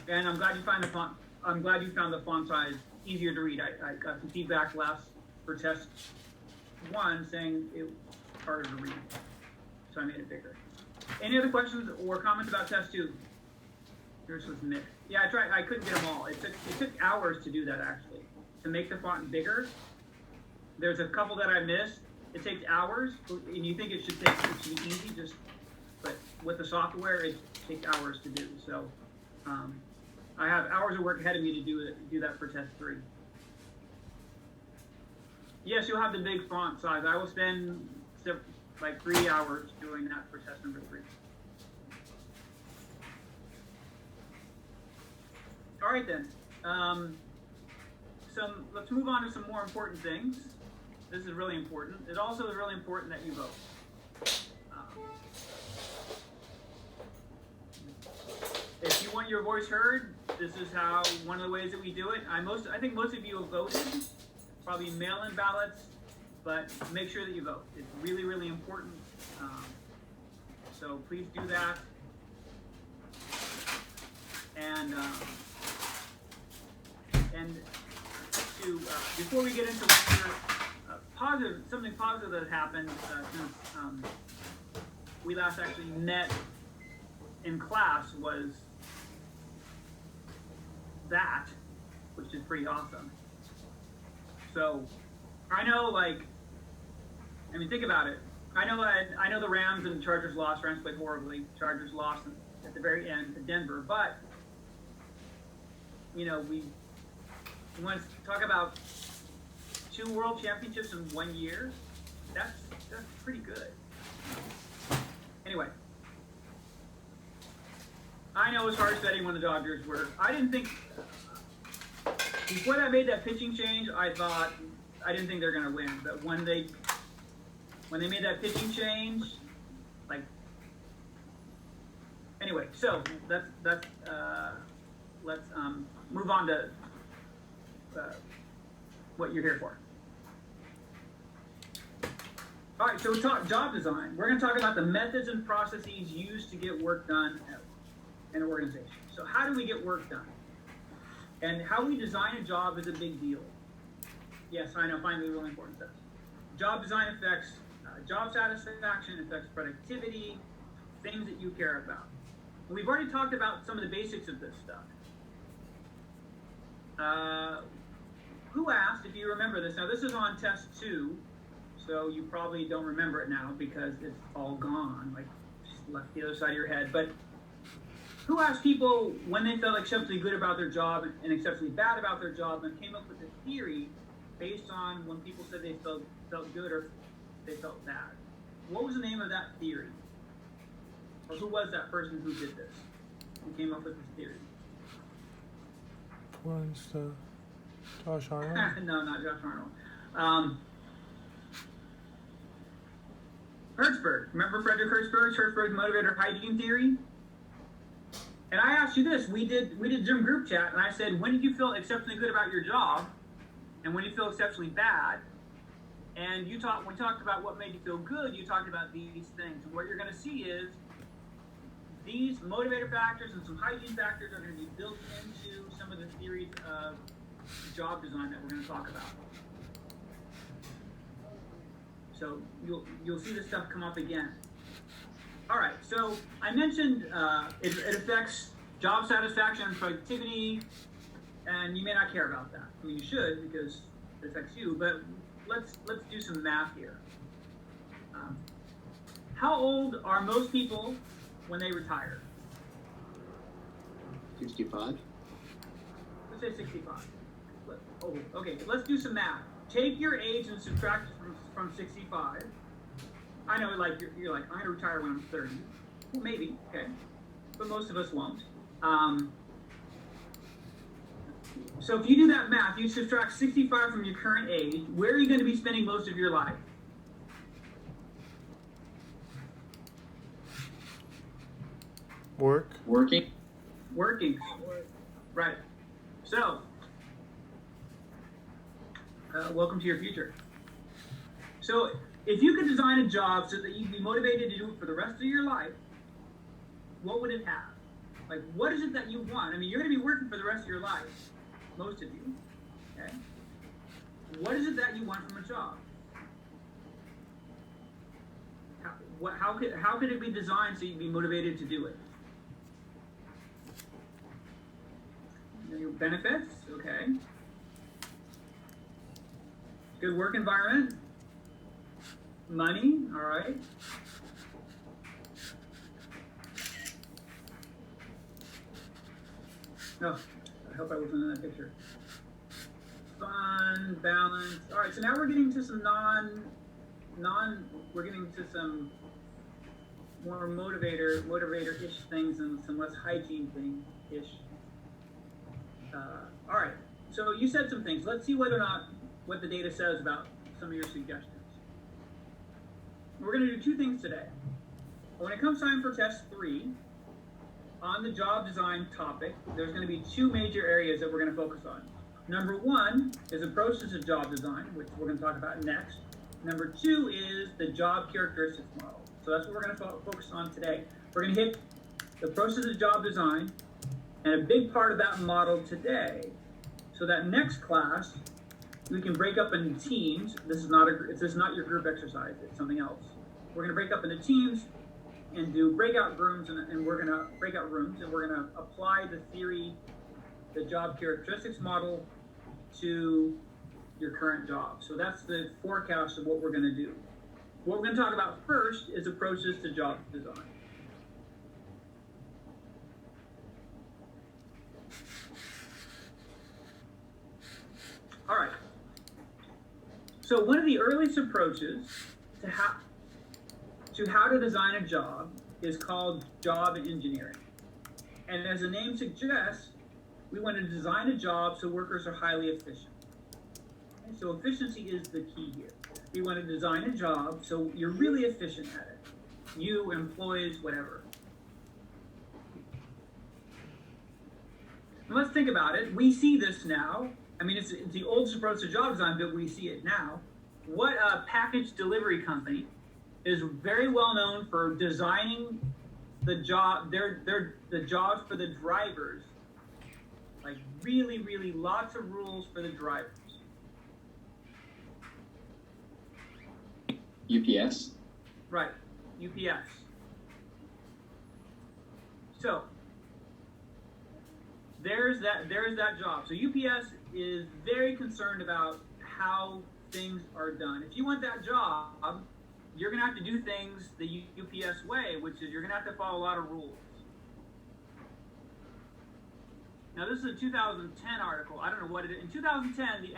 And I'm glad you found the font. I'm glad you found the font size easier to read. I got some feedback last for test 1 saying it was harder to read, so I made it bigger. Any other questions or comments about test 2? Yours was mixed. Yeah, I tried. I couldn't get them all. It took hours to do that actually, to make the font bigger. There's a couple that I missed. It takes hours, and you think it should be easy, but with the software, it takes hours to do. So I have hours of work ahead of me to do that for test 3. Yes, you'll have the big font size. I will spend like 3 hours doing that for test number 3. All right then. Let's move on to some more important things. This is really important. It also is really important that you vote. If you want your voice heard, this is one of the ways that we do it. I think most of you have voted, probably mail-in ballots, but make sure that you vote. It's really, really important. So please do that. And before we get into something positive that happened since we last actually met in class was that, which is pretty awesome. So I know, think about it. I know the Rams and the Chargers lost. Rams played horribly. Chargers lost at the very end to Denver. But we want to talk about 2 world championships in 1 year. That's pretty good. Anyway, I know it's hard betting when the Dodgers were. I didn't think before they made that pitching change. I didn't think they're going to win. But when they made that pitching change, anyway. So let's move on to what you're here for. All right, so we talk job design. We're going to talk about the methods and processes used to get work done in an organization. So how do we get work done? And how we design a job is a big deal. Yes, I know, finally, really important stuff. Job design affects job satisfaction, affects productivity, things that you care about. And we've already talked about some of the basics of this stuff. Who asked, if you remember this? Now, this is on test 2. So you probably don't remember it now because it's all gone, just left the other side of your head. But who asked people when they felt exceptionally good about their job and exceptionally bad about their job, and came up with a theory based on when people said they felt good or they felt bad? What was the name of that theory? Or who was that person who did this? Who came up with this theory? Josh Arnold? No, not Josh Arnold. Hertzberg. Remember Frederick Hertzberg's motivator hygiene theory? And I asked you this. We did Zoom group chat, and I said, when did you feel exceptionally good about your job? And when you feel exceptionally bad? And we talked about what made you feel good. You talked about these things. And what you're going to see is these motivator factors and some hygiene factors are going to be built into some of the theories of job design that we're going to talk about. So you'll see this stuff come up again. All right, so I mentioned it affects job satisfaction and productivity, and you may not care about that. I mean, you should because it affects you, but let's do some math here. How old are most people when they retire? 65. Let's say 65. Okay, let's do some math. Take your age and subtract it from 65. I know, you're like, I'm going to retire when I'm 30. Well, maybe, okay. But most of us won't. So if you do that math, you subtract 65 from your current age, where are you going to be spending most of your life? Working. Right. So, welcome to your future. So, if you could design a job so that you'd be motivated to do it for the rest of your life, what would it have? Like, what is it that you want? I mean, you're going to be working for the rest of your life, most of you, okay? What is it that you want from a job? How could it be designed so you'd be motivated to do it? Your benefits, okay. Good work environment. Money, all right. No, I hope I wasn't in that picture. Fun, balance. All right, so now we're getting to some we're getting to some more motivator-ish things and some less hygiene thing-ish. All right, so you said some things. Let's see whether or not what the data says about some of your suggestions. We're going to do two things today. When it comes time for test 3, on the job design topic, there's going to be two major areas that we're going to focus on. Number 1 is approaches to job design, which we're going to talk about next. Number 2 is the job characteristics model. So that's what we're going to focus on today. We're going to hit the approaches to job design and a big part of that model today. So that next class, we can break up into teams. This is not your group exercise. It's something else. We're going to break up into teams and do breakout rooms, and we're going to apply the theory, the job characteristics model, to your current job. So that's the forecast of what we're going to do. What we're going to talk about first is approaches to job design. All right. So one of the earliest approaches to how to design a job is called job engineering. And as the name suggests, we want to design a job so workers are highly efficient. Okay, so efficiency is the key here. We want to design a job so you're really efficient at it. You, employees, whatever. And let's think about it. We see this now. I mean, it's the oldest approach to job design, but we see it now. What a package delivery company is very well known for designing the job, the jobs for the drivers. Like really, really lots of rules for the drivers. UPS? Right, UPS. So there's that job. So UPS is very concerned about how things are done. If you want that job, you're going to have to do things the UPS way, which is you're going to have to follow a lot of rules. Now, this is a 2010 article. I don't know what it is. In 2010, the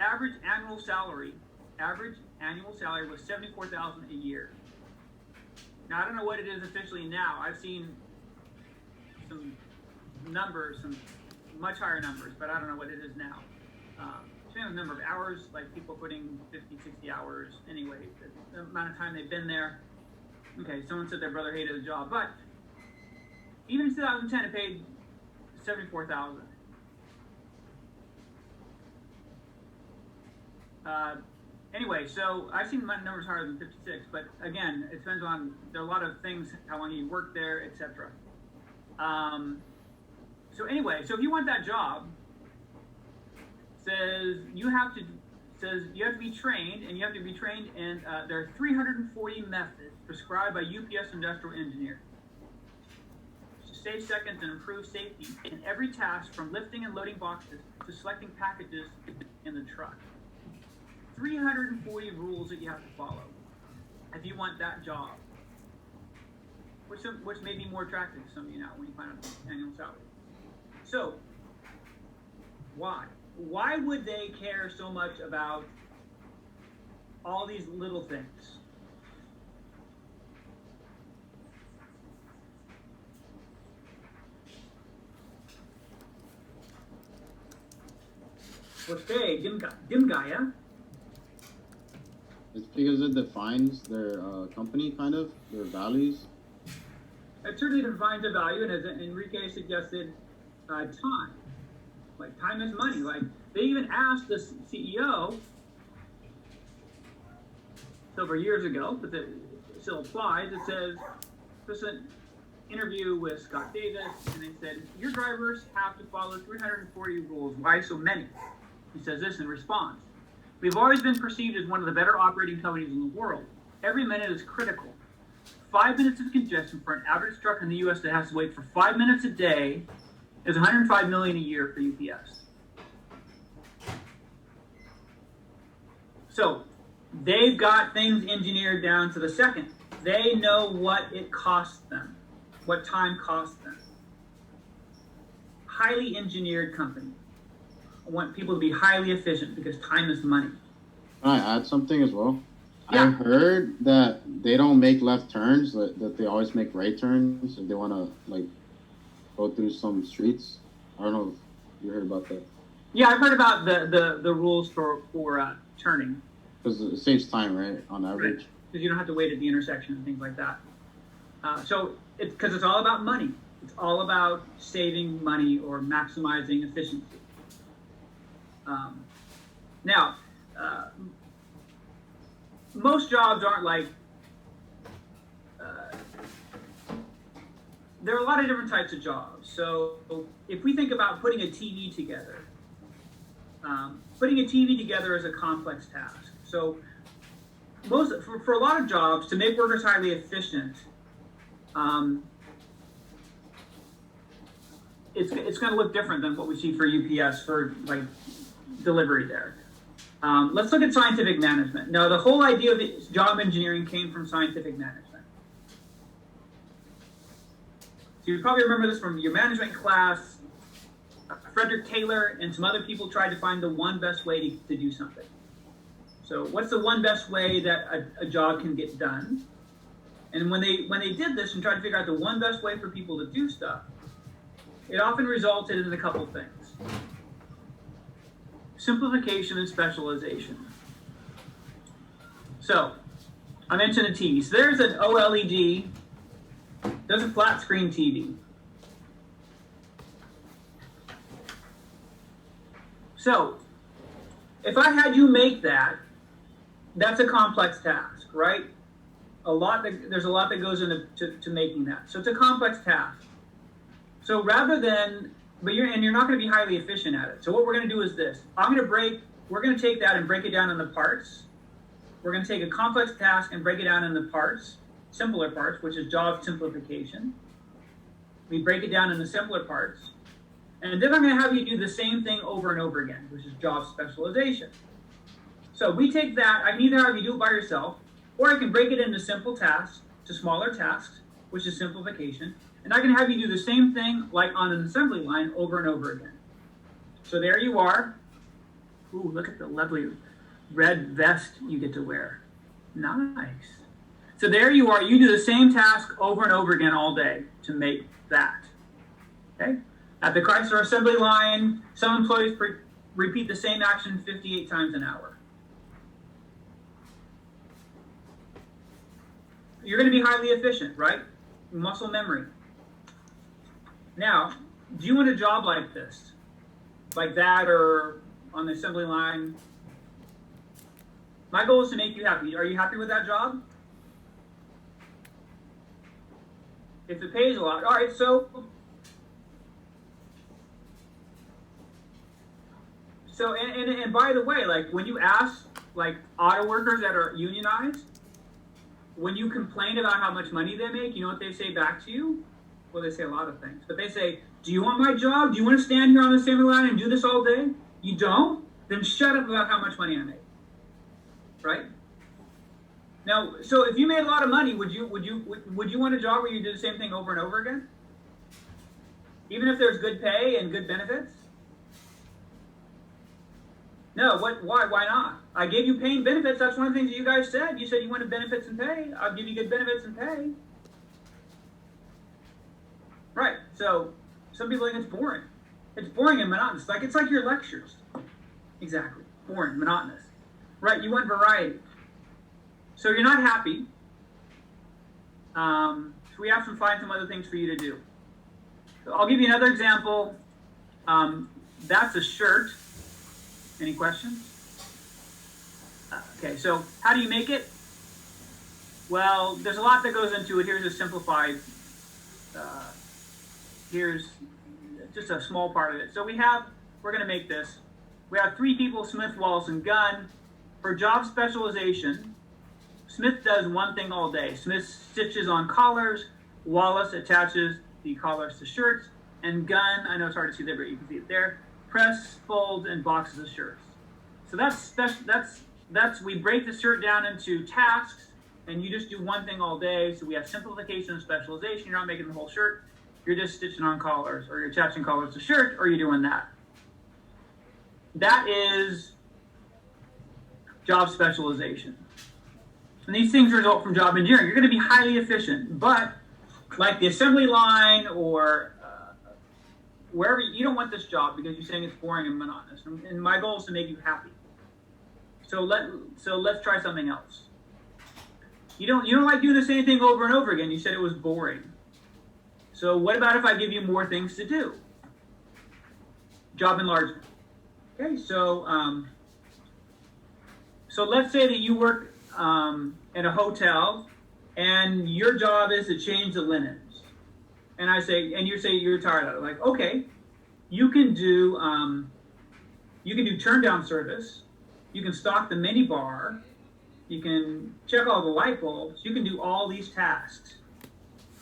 average annual salary was $74,000 a year. Now, I don't know what it is officially now. I've seen some numbers, some much higher numbers, but I don't know what it is now. Depending on the number of hours, like people putting 50, 60 hours anyway, the amount of time they've been there. Okay, someone said their brother hated the job, but even in 2010, it paid $74,000. Anyway, so I've seen my numbers higher than 56, but again, it depends on, there are a lot of things, how long you work there, etc. So anyway, so if you want that job, says you have to be trained, and you have to be trained in, there are 340 methods prescribed by UPS industrial engineers to save seconds and improve safety in every task, from lifting and loading boxes to selecting packages in the truck. 340 rules that you have to follow if you want that job, which may be more attractive to some of you now when you find out the annual salary. So, why? Why would they care so much about all these little things? Okay, Dimgaya. It's because it defines their company, kind of, their values. It certainly defines the value, and as Enrique suggested, time. Like, time is money. Like, they even asked the CEO several years ago, but it still applies. It says, listen, interview with Scott Davis, and they said, your drivers have to follow 340 rules. Why so many? He says this in response. We've always been perceived as one of the better operating companies in the world. Every minute is critical. 5 minutes of congestion for an average truck in the U.S. that has to wait for 5 minutes a day is $105 million a year for UPS. So they've got things engineered down to the second. They know what it costs them, what time costs them. Highly engineered company. I want people to be highly efficient because time is money. Can I add something as well? Yeah. I heard that they don't make left turns, that they always make right turns if they want to, like, go through some streets. I don't know if you heard about that. Yeah, I've heard about the rules for turning. Because it saves time, right, on average? Right. Because you don't have to wait at the intersection and things like that. So because it's all about money. It's all about saving money or maximizing efficiency. Now, most jobs aren't like, there are a lot of different types of jobs. So if we think about putting a TV together, putting a TV together is a complex task. So for a lot of jobs, to make workers highly efficient, it's going to look different than what we see for UPS for like delivery there. Let's look at scientific management. Now, the whole idea of job engineering came from scientific management. So you probably remember this from your management class. Frederick Taylor and some other people tried to find the one best way to do something. So what's the one best way that a job can get done? And when they did this and tried to figure out the one best way for people to do stuff, it often resulted in a couple things. Simplification and specialization. So I mentioned a TV. So there's an OLED, there's a flat screen TV. So if I had you make that, that's a complex task, right? There's a lot that goes into making that. So it's a complex task. So rather than, you're not going to be highly efficient at it. So what we're going to do is this. We're going to take that and break it down into parts. We're going to take a complex task and break it down into parts, simpler parts, which is job simplification. We break it down into simpler parts. And then I'm going to have you do the same thing over and over again, which is job specialization. So we take that, I can either have you do it by yourself, or I can break it into simple tasks, to smaller tasks, which is simplification. And I can have you do the same thing like on an assembly line over and over again. So there you are. Ooh, look at the lovely red vest you get to wear. Nice. So there you are. You do the same task over and over again all day to make that. Okay? At the Chrysler assembly line, some employees repeat the same action 58 times an hour. You're going to be highly efficient, right? Muscle memory. Now, do you want a job like this? Like that or on the assembly line? My goal is to make you happy. Are you happy with that job? If it pays a lot. All right, so and by the way, like when you ask like auto workers that are unionized, when you complain about how much money they make, you know what they say back to you? Well, they say a lot of things. But they say, do you want my job? Do you want to stand here on the assembly line and do this all day? You don't? Then shut up about how much money I make. Right? Now, so if you made a lot of money, would you want a job where you do the same thing over and over again? Even if there's good pay and good benefits? No, why not? I gave you pay and benefits. That's one of the things that you guys said. You said you wanted benefits and pay. I'll give you good benefits and pay. Right. So some people think it's boring. It's boring and monotonous. It's like your lectures. Exactly. Boring, monotonous. Right. You want variety. So you're not happy. So we have to find some other things for you to do. So I'll give you another example. That's a shirt. Any questions? Okay, so how do you make it? Well, there's a lot that goes into it. Here's a simplified here's just a small part of it. So we're going to make this. We have 3 people, Smith, Wallace, and Gunn. For job specialization, Smith does one thing all day. Smith stitches on collars, Wallace attaches the collars to shirts, and Gunn, I know it's hard to see there, but you can see it there, press, folds, and boxes of shirts. So that's we break the shirt down into tasks, and you just do one thing all day. So we have simplification and specialization. You're not making the whole shirt. You're just stitching on collars, or you're attaching collars to shirt, or you're doing that. That is job specialization. And these things result from job engineering. You're going to be highly efficient, but like the assembly line or wherever, you don't want this job because you're saying it's boring and monotonous. And my goal is to make you happy. So let's try something else. You don't like doing the same thing over and over again. You said it was boring. So what about if I give you more things to do? Job enlargement. Okay, so let's say that you work in a hotel, and your job is to change the linens. And you say you're tired of it. Like, okay, you can do turn down service. You can stock the mini bar. You can check all the light bulbs. You can do all these tasks.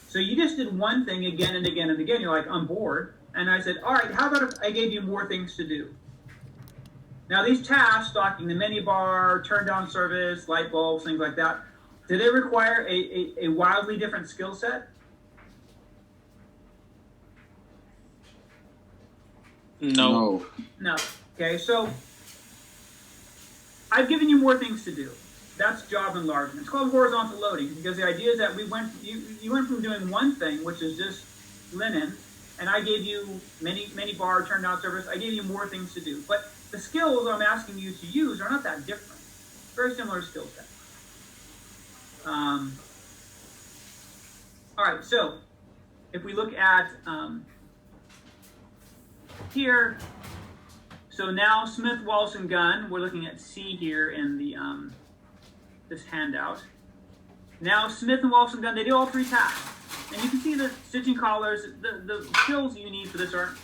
So you just did one thing again and again and again. You're like, I'm bored. And I said, all right, how about if I gave you more things to do? Now these tasks, stocking the mini bar, turn down service, light bulbs, things like that, do they require a wildly different skill set? No. No. Okay, so I've given you more things to do. That's job enlargement. It's called horizontal loading because the idea is that you went from doing one thing, which is just linen, and I gave you many bar, turn down service. I gave you more things to do. But the skills I'm asking you to use are not that different. Very similar skill set. All right, so if we look at here, so now Smith, Wallace, and Gunn, we're looking at C here in the this handout. Now Smith and Wallace and Gunn, they do all 3 tasks. And you can see the stitching collars, the skills you need for this aren't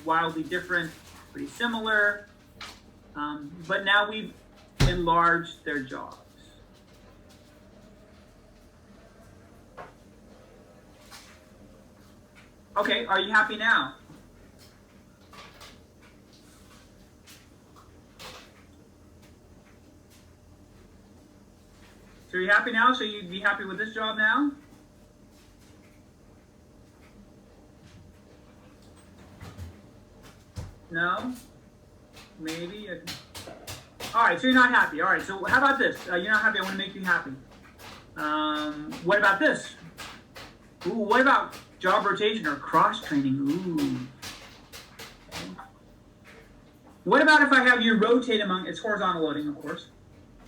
wildly different, pretty similar. But now we've enlarged their jobs. Okay, are you happy now? So you're happy now? So you'd be happy with this job now? No? Maybe? All right, so you're not happy. All right, so how about this? You're not happy. I want to make you happy. What about this? Ooh, what about job rotation or cross-training? Ooh. What about if I have you rotate among, it's horizontal loading, of course.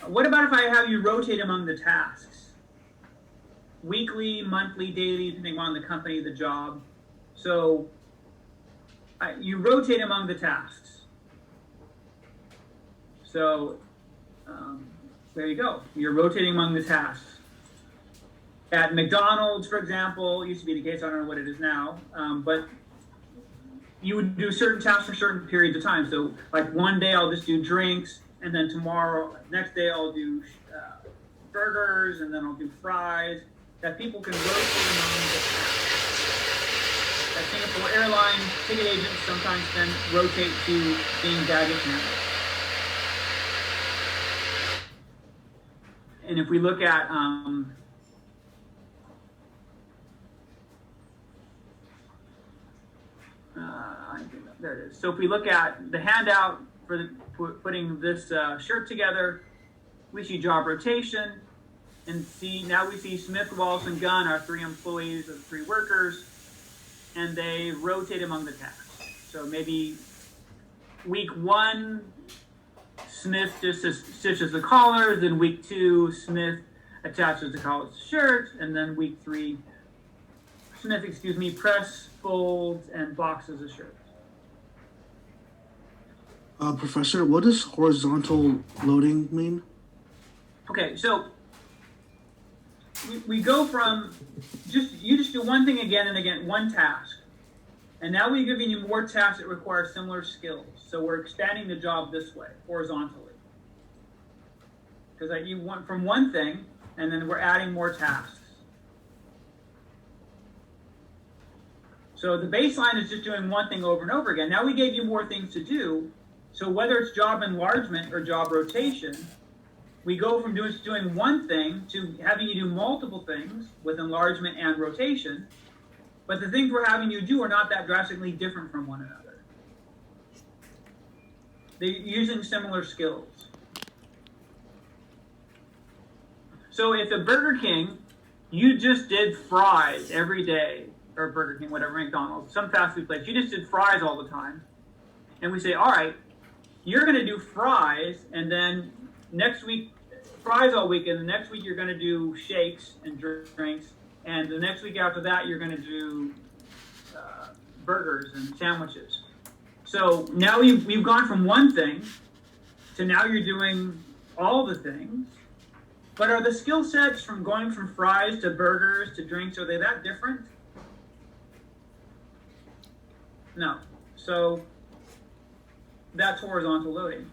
What about if I have you rotate among the tasks? Weekly, monthly, daily, depending on the company, the job. So you rotate among the tasks. So there you go. You're rotating among the tasks. At McDonald's, for example, it used to be the case, I don't know what it is now, but you would do certain tasks for certain periods of time. So like one day I'll just do drinks, and then tomorrow, next day I'll do burgers, and then I'll do fries, that people can rotate among the tasks. At Singapore Airlines, ticket agents sometimes then rotate to being baggage handlers. And if we look at there it is. So if we look at the handout for putting this shirt together, we see job rotation, and now we see Smith, Wallace, and Gunn are 3 employees or 3 workers, and they rotate among the tasks. So maybe week 1, Smith just stitches the collars, then week 2, Smith attaches the collars to shirts, and then week 3, Smith, press, folds, and boxes of shirts. Professor, what does horizontal loading mean? Okay, so we go from you just do one thing again and again, one task. And now we're giving you more tasks that require similar skills. So we're expanding the job this way, horizontally. Because you went from one thing, and then we're adding more tasks. So the baseline is just doing one thing over and over again. Now we gave you more things to do. So whether it's job enlargement or job rotation, we go from doing one thing to having you do multiple things with enlargement and rotation. But the things we're having you do are not that drastically different from one another. They're using similar skills. So if at Burger King, you just did fries every day, or Burger King, whatever, McDonald's, some fast food place, you just did fries all the time. And we say, all right, you're going to do fries, and then next week, fries all week, and the next week you're going to do shakes and drinks, and the next week after that you're going to do burgers and sandwiches. So now we've gone from one thing to now you're doing all the things. But are the skill sets from going from fries to burgers to drinks, are they that different? No. So that's horizontal loading.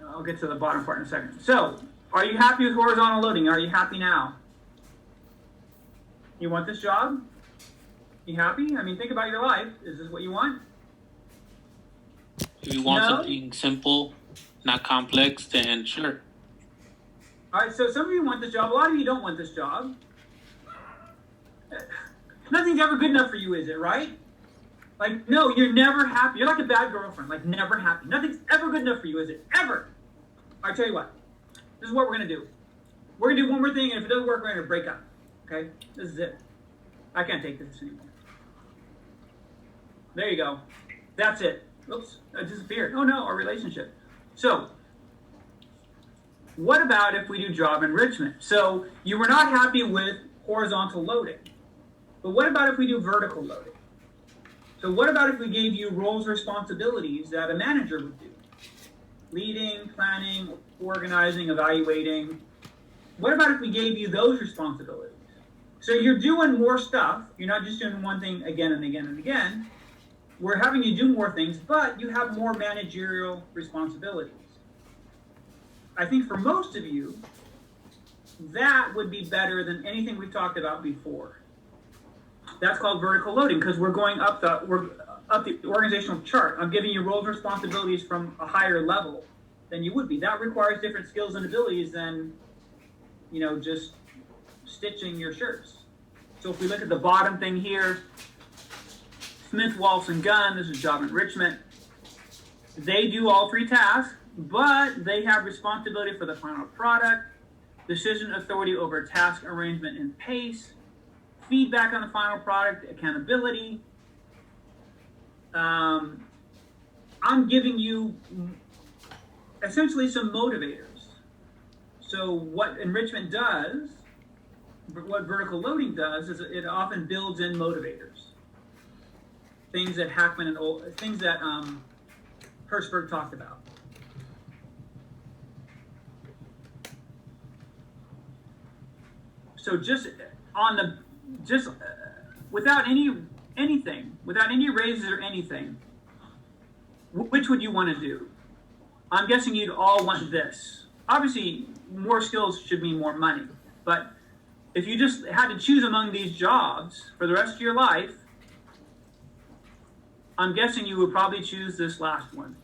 I'll get to the bottom part in a second. So, are you happy with horizontal loading? Are you happy now? You want this job? You happy? I mean, think about your life. Is this what you want? If you want No? something simple, not complex, then sure. All right, so some of you want this job. A lot of you don't want this job. Nothing's ever good enough for you, is it, right? Like, no, you're never happy. You're like a bad girlfriend, like never happy. Nothing's ever good enough for you, is it? Ever. All right, tell you what. This is what we're going to do. We're going to do one more thing, and if it doesn't work, we're going to break up. Okay? This is it. I can't take this anymore. There you go. That's it. Oops, it disappeared. Oh no, our relationship. So, what about if we do job enrichment? So, you were not happy with horizontal loading. But what about if we do vertical loading? So what about if we gave you roles, responsibilities that a manager would do? Leading, planning, organizing, evaluating. What about if we gave you those responsibilities? So you're doing more stuff. You're not just doing one thing again and again and again. We're having you do more things, but you have more managerial responsibilities. I think for most of you, that would be better than anything we've talked about before. That's called vertical loading because we're going up the organizational chart. I'm giving you roles and responsibilities from a higher level than you would be. That requires different skills and abilities than, just stitching your shirts. So if we look at the bottom thing here, Smith, Walsh, and Gunn, this is job enrichment. They do all three tasks, but they have responsibility for the final product, decision authority over task arrangement and pace, feedback on the final product, accountability. I'm giving you essentially some motivators. So what enrichment does, what vertical loading does, is it often builds in motivators. Things that Hackman and things that Hirschberg talked about. So without any raises or anything, which would you want to do? I'm guessing you'd all want this. Obviously, more skills should mean more money, but if you just had to choose among these jobs for the rest of your life, I'm guessing you would probably choose this last one.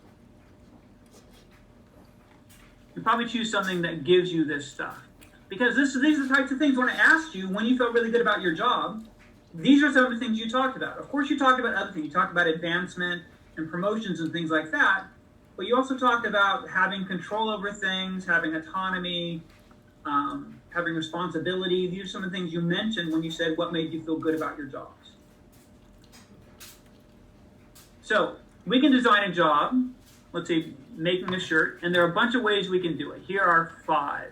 You'd probably choose something that gives you this stuff. Because these are the types of things when I asked you when you felt really good about your job, these are some of the things you talked about. Of course, you talked about other things. You talked about advancement and promotions and things like that. But you also talked about having control over things, having autonomy, having responsibility. These are some of the things you mentioned when you said what made you feel good about your jobs. So we can design a job, let's say making a shirt, and there are a bunch of ways we can do it. Here are 5.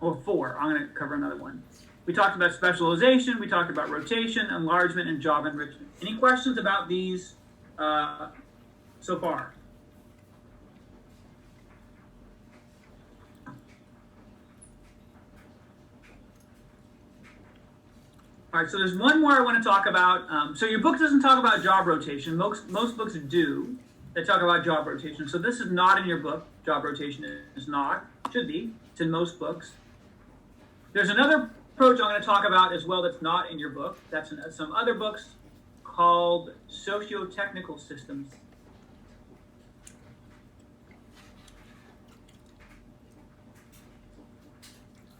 Or 4. I'm going to cover another one. We talked about specialization, we talked about rotation, enlargement, and job enrichment. Any questions about these so far? All right, so there's one more I want to talk about. So your book doesn't talk about job rotation. Most books do. They talk about job rotation. So this is not in your book. Job rotation is not. Should be. It's in most books. There's another approach I'm going to talk about as well that's not in your book. That's in some other books called socio-technical systems.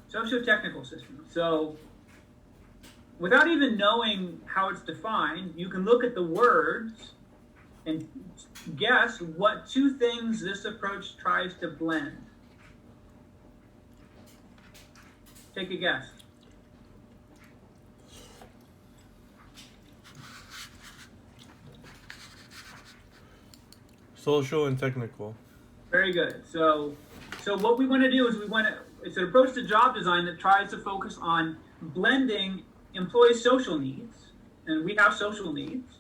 Socio-technical systems. So without even knowing how it's defined, you can look at the words and guess what two things this approach tries to blend. Take a guess. Social and technical. Very good. So what we want to do is it's an approach to job design that tries to focus on blending employees' social needs, and we have social needs,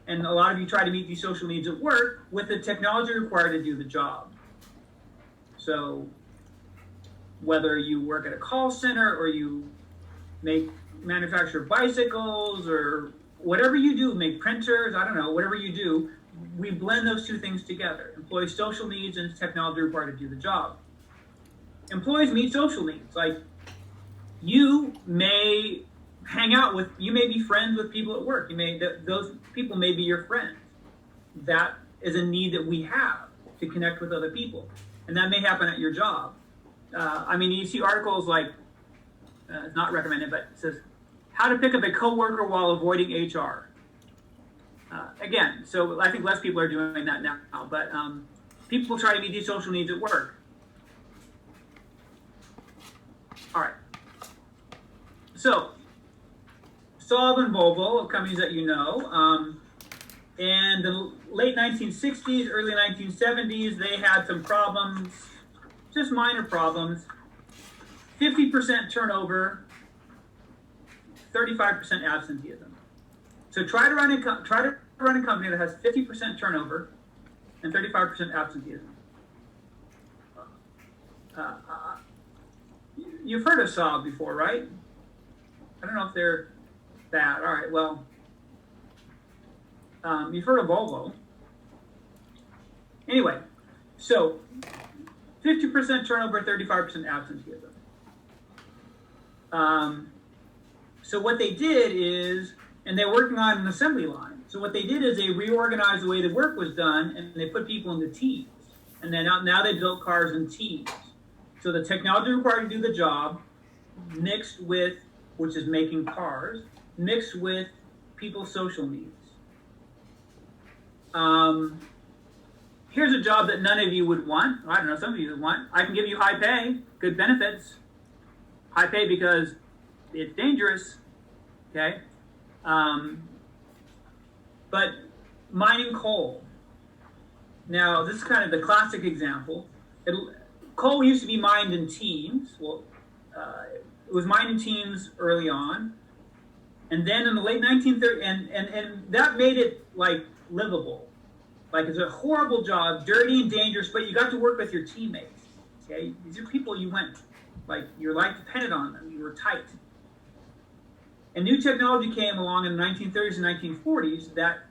and a lot of you try to meet these social needs at work with the technology required to do the job. So whether you work at a call center or you manufacture bicycles or whatever you do, make printers, I don't know, whatever you do, we blend those two things together. Employees' social needs and technology required to do the job. Employees meet social needs. Like you may you may be friends with people at work. Those people may be your friends. That is a need that we have to connect with other people. And that may happen at your job. You see articles like, it's not recommended, but it says, how to pick up a coworker while avoiding HR. Again, so I think less people are doing that now, but people try to meet these social needs at work. All right. So, Saab and Volvo, companies that you know, in the late 1960s, early 1970s, they had some problems, just minor problems. 50% turnover, 35% absenteeism. So try to run a company that has 50% turnover and 35% absenteeism. You've heard of Saab before, right? I don't know if they're bad. All right, well, you've heard of Volvo. Anyway, so 50% turnover, 35% absenteeism. So what they did is, and they're working on an assembly line. So what they did is they reorganized the way the work was done, and they put people into teams. And then now they built cars in teams. So the technology required to do the job, mixed with, which is making cars, mixed with people's social needs. Here's a job that none of you would want. I don't know, some of you would want. I can give you high pay, good benefits. High pay because it's dangerous, okay? But mining coal. Now, this is kind of the classic example. Coal used to be mined in teams. Well, it was mined in teams early on. And then in the late 1930s, and that made it like livable. Like it's a horrible job, dirty and dangerous, but you got to work with your teammates. Okay, these are people you went, like your life depended on them. You were tight. And new technology came along in the 1930s and 1940s that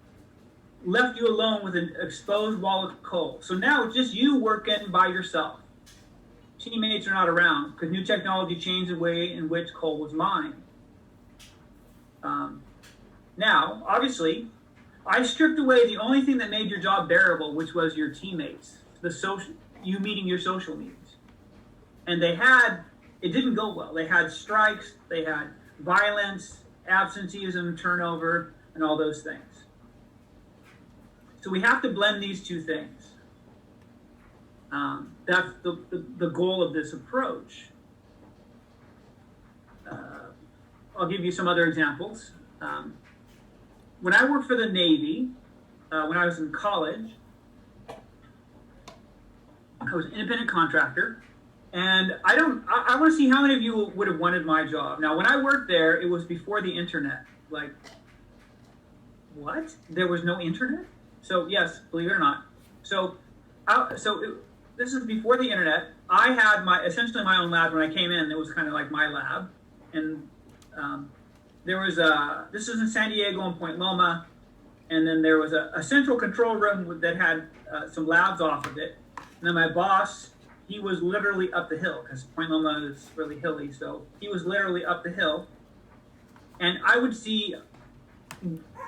left you alone with an exposed wall of coal. So now it's just you working by yourself. Teammates are not around because new technology changed the way in which coal was mined. Now, obviously, I stripped away the only thing that made your job bearable, which was your teammates, you meeting your social needs. And it didn't go well. They had strikes, they had violence, absenteeism, turnover, and all those things. So we have to blend these two things. That's the goal of this approach. I'll give you some other examples. When I worked for the Navy, when I was in college, I was an independent contractor. And I want to see how many of you would have wanted my job. Now, when I worked there, it was before the internet. Like, what? There was no internet? So, yes, believe it or not. This is before the internet. I had essentially my own lab when I came in. It was kind of like my lab. And this is in San Diego and Point Loma, and then there was a central control room that had some labs off of it. And then my boss, he was literally up the hill because Point Loma is really hilly, so he was literally up the hill. And I would see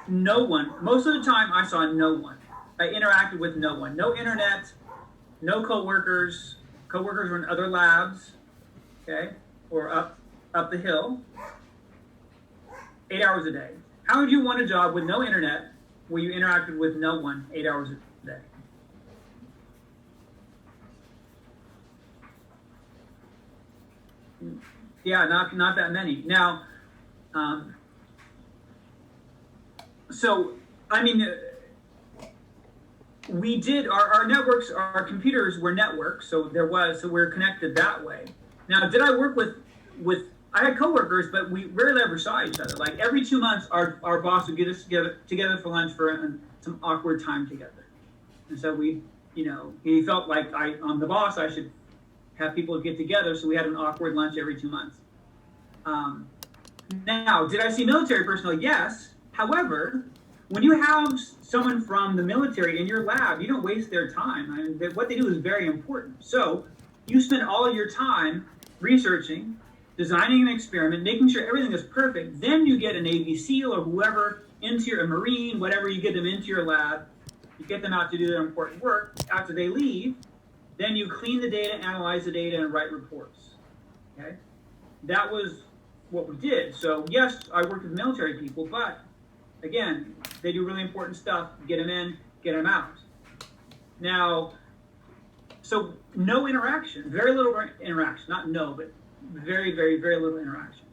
no one. Most of the time, I saw no one. I interacted with no one. No internet, no coworkers. Coworkers were in other labs, okay, or up the hill. 8 hours a day. How would you want a job with no internet where you interacted with no one 8 hours a day? Yeah, not that many. Now, so I mean, we did our networks, our computers were networked, so we're connected that way. Now, did I work with? I had coworkers, but we rarely ever saw each other. Like every 2 months, our boss would get us together for lunch for some awkward time together, and so he felt like I'm the boss, I should have people get together, so we had an awkward lunch every 2 months. Now, did I see military personnel? Yes. However, when you have someone from the military in your lab, you don't waste their time. I mean, what they do is very important. So you spend all of your time researching, designing an experiment, making sure everything is perfect. Then you get a Navy SEAL or whoever a Marine, whatever, you get them into your lab. You get them out to do their important work. After they leave, then you clean the data, analyze the data, and write reports. Okay? That was what we did. So yes, I worked with military people, but again, they do really important stuff. Get them in, get them out. Now, so no interaction, very little interaction. Not no, but very, very, very little interaction.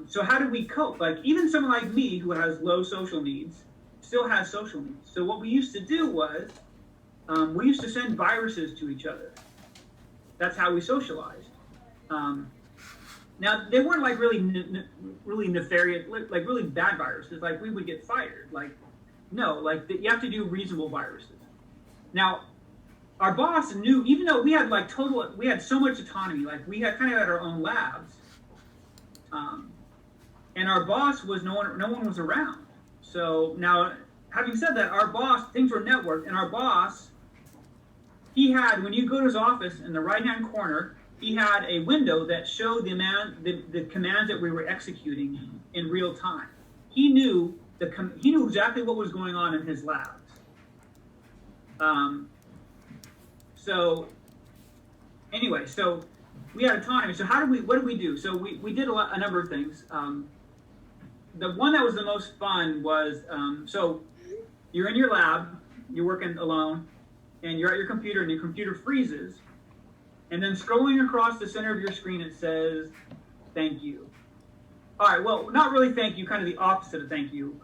So how did we cope? Like even someone like me who has low social needs still has social needs. So what we used to do was we used to send viruses to each other. That's how we socialized. Now they weren't like really nefarious, like really bad viruses. Like we would get fired. Like no, like you have to do reasonable viruses. Now our boss knew, even though we had we had so much autonomy. Like we had kind of had our own labs, and our boss was no one was around. So now, having said that, our boss, things were networked, and our boss, he had, when you go to his office in the right-hand corner, he had a window that showed the commands that we were executing in real time. He knew exactly what was going on in his labs. So anyway, so we had autonomy. So what did we do? So we did a number of things. The one that was the most fun was, so you're in your lab, you're working alone, and you're at your computer, and your computer freezes, and then scrolling across the center of your screen, it says, thank you. All right, well, not really thank you, kind of the opposite of thank you.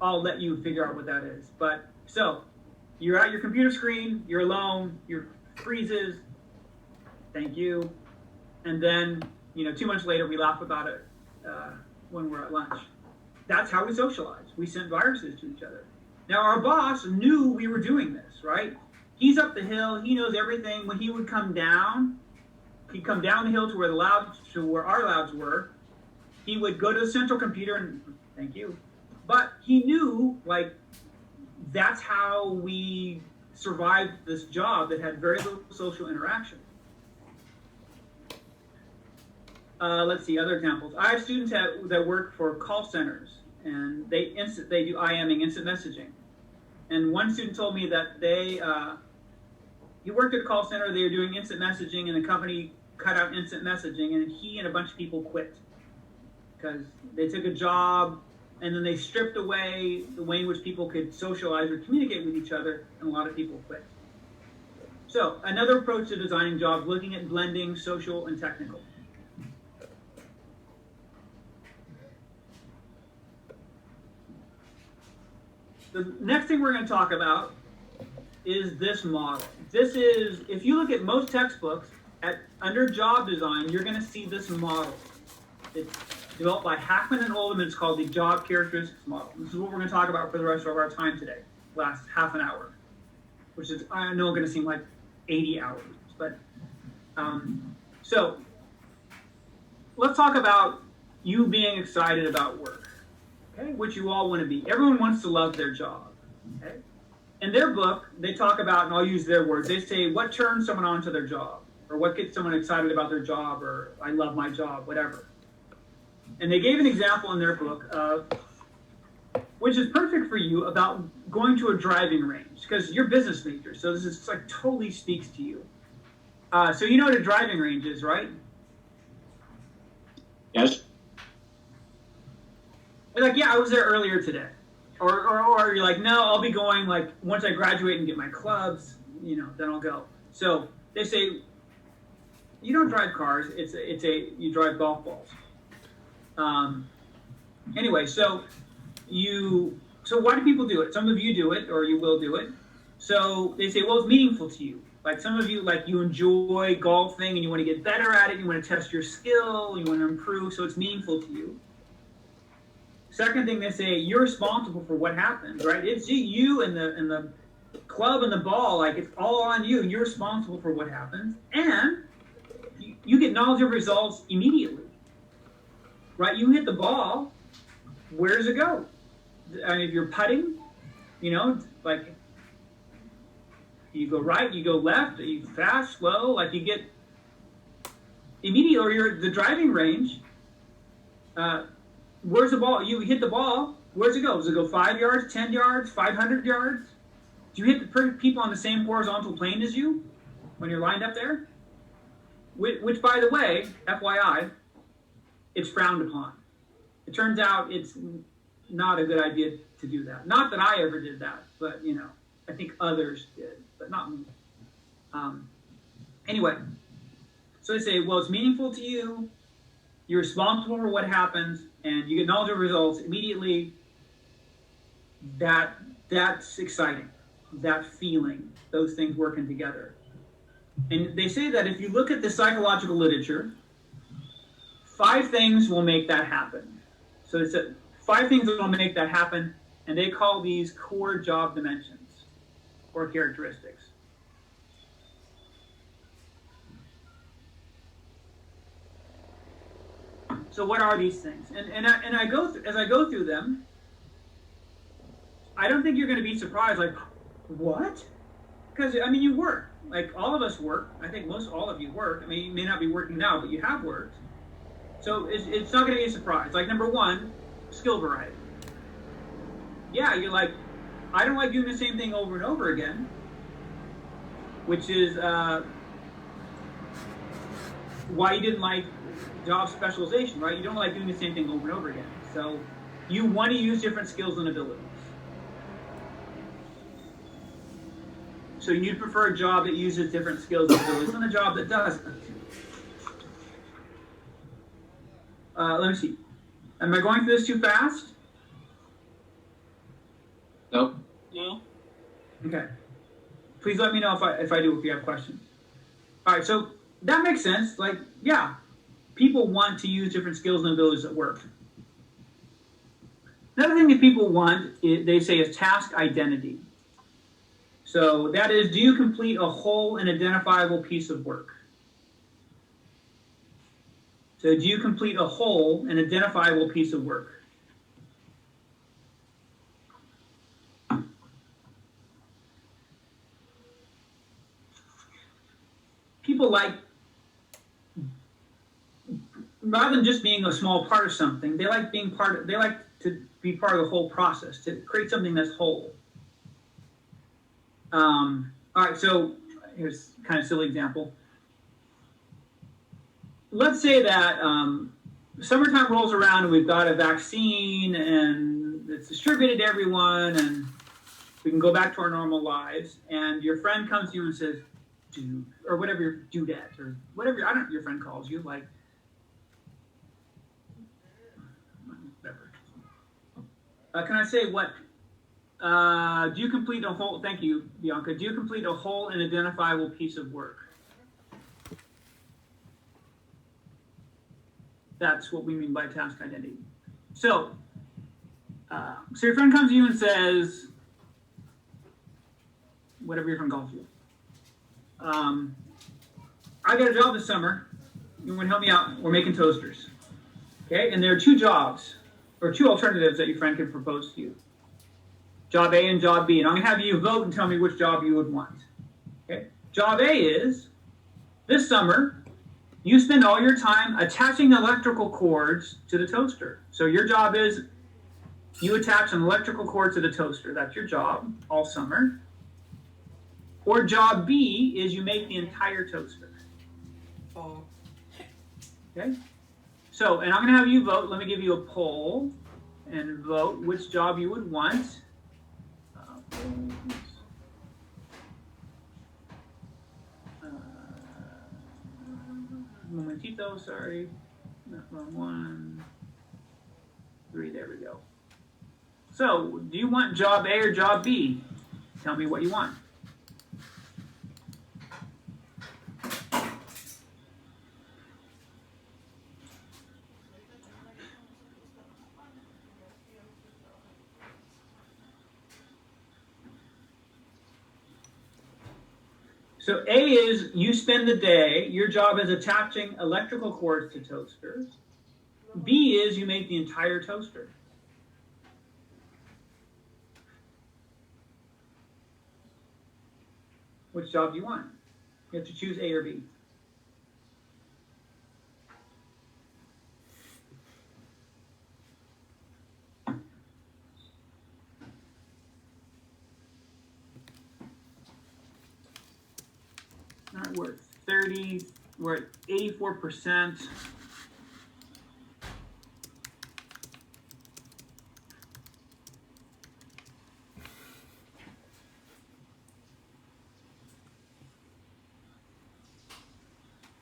I'll let you figure out what that is. But, so, you're at your computer screen, you're alone, your freezes, thank you, and then, 2 months later, we laugh about it when we're at lunch. That's how we socialized. We sent viruses to each other. Now, our boss knew we were doing this, right? He's up the hill. He knows everything. When he would come down, he'd come down the hill to where our labs were. He would go to the central computer and thank you. But he knew, that's how we survived this job that had very little social interaction. Let's see, other examples. I have students that work for call centers, and they do IMing, instant messaging. And one student told me that he worked at a call center, they were doing instant messaging, and the company cut out instant messaging, and he and a bunch of people quit because they took a job, and then they stripped away the way in which people could socialize or communicate with each other, and a lot of people quit. So another approach to designing jobs, looking at blending social and technical. The next thing we're going to talk about is this model. This is, if you look at most textbooks, under job design, you're going to see this model. It's developed by Hackman and Oldham. It's called the Job Characteristics Model. This is what we're going to talk about for the rest of our time today, last half an hour, which is, I know, going to seem like 80 hours. But so let's talk about you being excited about work, okay, which you all want to be. Everyone wants to love their job, okay? In their book, they talk about, and I'll use their words, they say what turns someone on to their job, or what gets someone excited about their job, or I love my job, whatever. And they gave an example in their book of, which is perfect for you, about going to a driving range, because you're business majors, so this is like totally speaks to you. So you know what a driving range is, right? Yes. You're like, yeah, I was there earlier today. Or you're like, no, I'll be going like once I graduate and get my clubs, you know, then I'll go. So they say, you don't drive cars, you drive golf balls. Anyway, so why do people do it? Some of you do it, or you will do it. So they say, well, it's meaningful to you. Like some of you, like you enjoy golfing and you want to get better at it. You want to test your skill. You want to improve. So it's meaningful to you. Second thing they say, you're responsible for what happens, right? It's you and the club and the ball. Like it's all on you. You're responsible for what happens, and you get knowledge of results immediately, right? You hit the ball. Where does it go? I mean, if you're putting, you know, like you go right, you go left, you fast, slow, like you get immediate, or you're at the driving range. Where's the ball? You hit the ball. Where's it go? Does it go 5 yards, 10 yards, 500 yards? Do you hit the people on the same horizontal plane as you when you're lined up there? Which, by the way, FYI, it's frowned upon. It turns out it's not a good idea to do that. Not that I ever did that, but, you know, I think others did, but not me. Anyway, so they say, well, it's meaningful to you. You're responsible for what happens, and you get knowledge of results immediately. That's exciting. That feeling, those things working together. And they say that if you look at the psychological literature, 5 things will make that happen. So it's 5 things that will make that happen, and they call these core job dimensions or characteristics. So what are these things? And I go as I go through them, I don't think you're going to be surprised. Like, what? Because I mean, you work. Like all of us work. I think all of you work. I mean, you may not be working now, but you have worked. So it's not going to be a surprise. Like number 1, skill variety. Yeah, you're like, I don't like doing the same thing over and over again, which is why you didn't like job specialization, right? You don't like doing the same thing over and over again. So you want to use different skills and abilities. So you'd prefer a job that uses different skills and abilities than a job that doesn't. Let me see. Am I going through this too fast? Nope. No? Okay. Please let me know if I do, if you have questions. All right, so that makes sense. Like, yeah, people want to use different skills and abilities at work. Another thing that people want, they say, is task identity. So that is, do you complete a whole and identifiable piece of work? So do you complete a whole and identifiable piece of work? People like, rather than just being a small part of something, they like being they like to be part of the whole process, to create something that's whole. All right, so here's kind of a silly example. Let's say that summertime rolls around and we've got a vaccine and it's distributed to everyone and we can go back to our normal lives, and your friend comes to you and says, dude, or whatever your dudette, or whatever, I don't know, your friend calls you, like, whatever. Can I say what? Do you complete a whole, thank you, Bianca, do you complete a whole and identifiable piece of work? That's what we mean by task identity. So your friend comes to you and says, whatever your friend calls you, I got a job this summer, you want to help me out, we're making toasters. Okay, and there are two jobs, or two alternatives that your friend could propose to you. Job A and job B. And I'm going to have you vote and tell me which job you would want. Okay, job A is, this summer, you spend all your time attaching electrical cords to the toaster. So your job is, you attach an electrical cord to the toaster. That's your job all summer. Or job B is you make the entire toaster. Okay? So, and I'm going to have you vote. Let me give you a poll and vote which job you would want. Momentito, sorry. Not wrong one. 3, there we go. So, do you want job A or job B? Tell me what you want. So A is you spend the day, your job is attaching electrical cords to toasters. B is you make the entire toaster. Which job do you want? You have to choose A or B. All right, we're at 30, we're at 84%.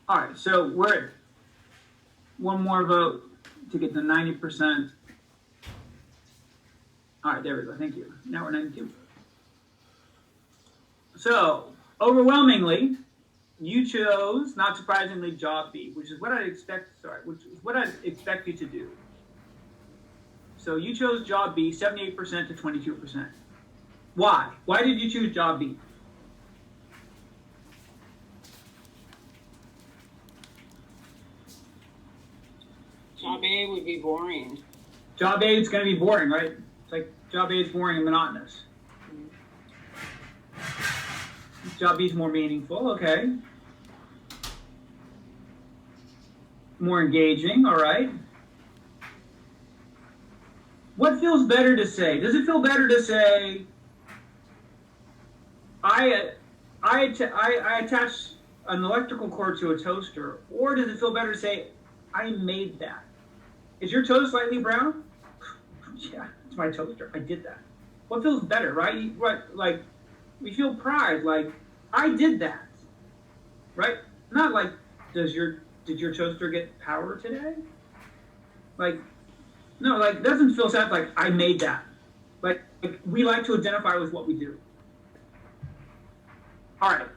All right, so we're at one more vote to get to 90%. All right, there we go, thank you. Now we're 92. So, overwhelmingly, you chose, not surprisingly, job B, which is what I'd expect you to do. So you chose job B, 78% to 22%. Why? Why did you choose job B? Job A would be boring. Job A is going to be boring, right? It's like job A is boring and monotonous. Job B is more meaningful, okay. More engaging, all right. What feels better to say? Does it feel better to say, I attach an electrical cord to a toaster, or does it feel better to say, I made that? Is your toast slightly brown? Yeah, it's my toaster. I did that. What feels better, right? Like, we feel pride, like, I did that, right? Not like, did your toaster get power today? Like, no, like, it doesn't feel sad, like, I made that. Like, we like to identify with what we do. All right.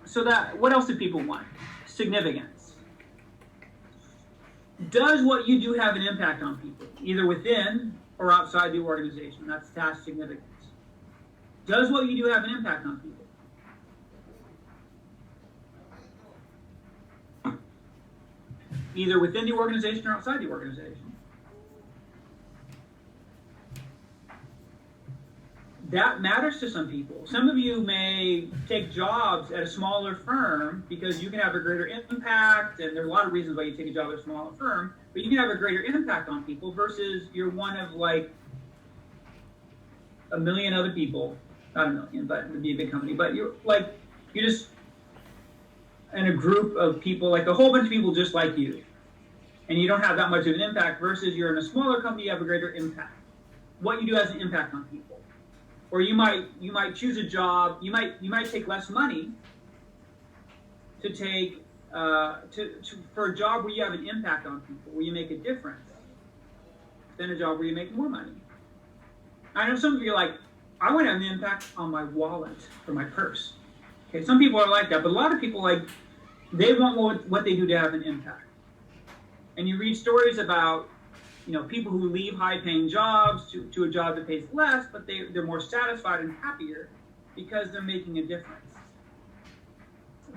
So what else do people want? Significance. Does what you do have an impact on people, either within or outside the organization? That's task significance. Does what you do have an impact on people? Either within the organization or outside the organization. That matters to some people. Some of you may take jobs at a smaller firm because you can have a greater impact, and there are a lot of reasons why you take a job at a smaller firm, but you can have a greater impact on people versus you're one of like a million other people. Not a million, but it'd be a big company. But you're just in a group of people, like a whole bunch of people just like you, and you don't have that much of an impact. Versus you're in a smaller company, you have a greater impact. What you do has an impact on people. Or you might choose a job. You might take less money to take for a job where you have an impact on people, where you make a difference, than a job where you make more money. I know some of you are like, I want to have an impact on my wallet or my purse. Okay, some people are like that, but a lot of people they want what they do to have an impact. And you read stories about, people who leave high-paying jobs to a job that pays less, but they're more satisfied and happier because they're making a difference.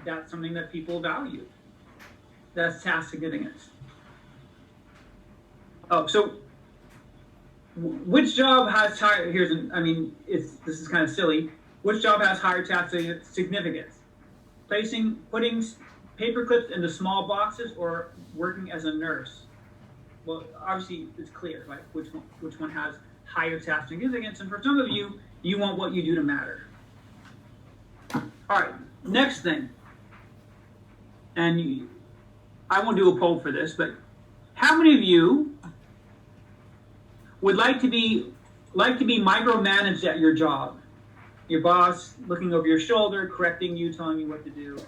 That's something that people value. That's task significance. Oh, so which job has higher? This is kind of silly. Which job has higher task significance? Putting paper clips into small boxes, or working as a nurse? Well, obviously it's clear, like which one has higher task significance. And for some of you, you want what you do to matter. All right, next thing. And I won't do a poll for this, but how many of you would like to be micromanaged at your job? Your boss looking over your shoulder, correcting you, telling you what to do.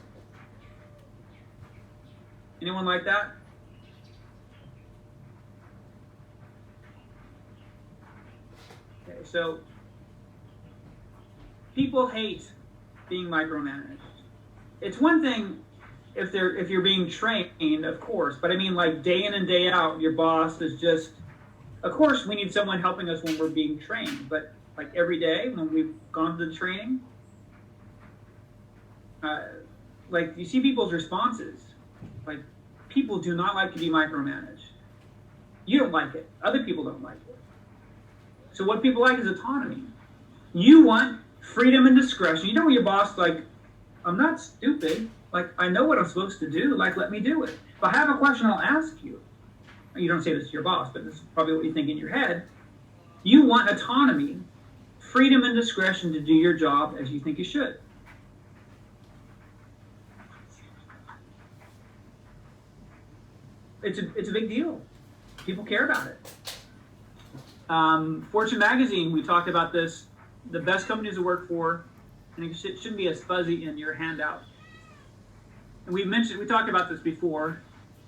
Anyone like that? Okay, so people hate being micromanaged. It's one thing if you're being trained, of course, but I mean, like, day in and day out, your boss is just, of course we need someone helping us when we're being trained, but like every day when we've gone to the training, like, you see people's responses. Like, people do not like to be micromanaged. You don't like it. Other people don't like it. So what people like is autonomy. You want freedom and discretion. You know when your boss, like, I'm not stupid. Like, I know what I'm supposed to do. Like, let me do it. If I have a question, I'll ask you. You don't say this to your boss, but this is probably what you think in your head. You want autonomy, freedom and discretion to do your job as you think you should. It's a big deal. People care about it. Fortune magazine, we talked about this. The best companies to work for, and it shouldn't be as fuzzy in your handout. And we talked about this before.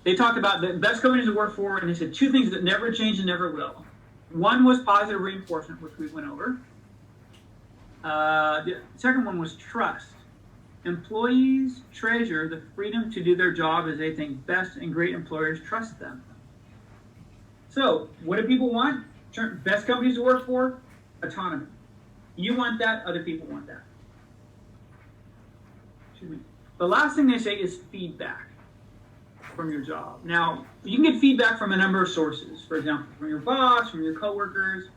They talked about the best companies to work for, and they said two things that never change and never will. One was positive reinforcement, which we went over. The second one was trust. Employees treasure the freedom to do their job as they think best, and great employers trust them. So, what do people want? Best companies to work for? Autonomy. You want that, other people want that. The last thing they say is feedback from your job. Now, you can get feedback from a number of sources. For example, from your boss, from your coworkers.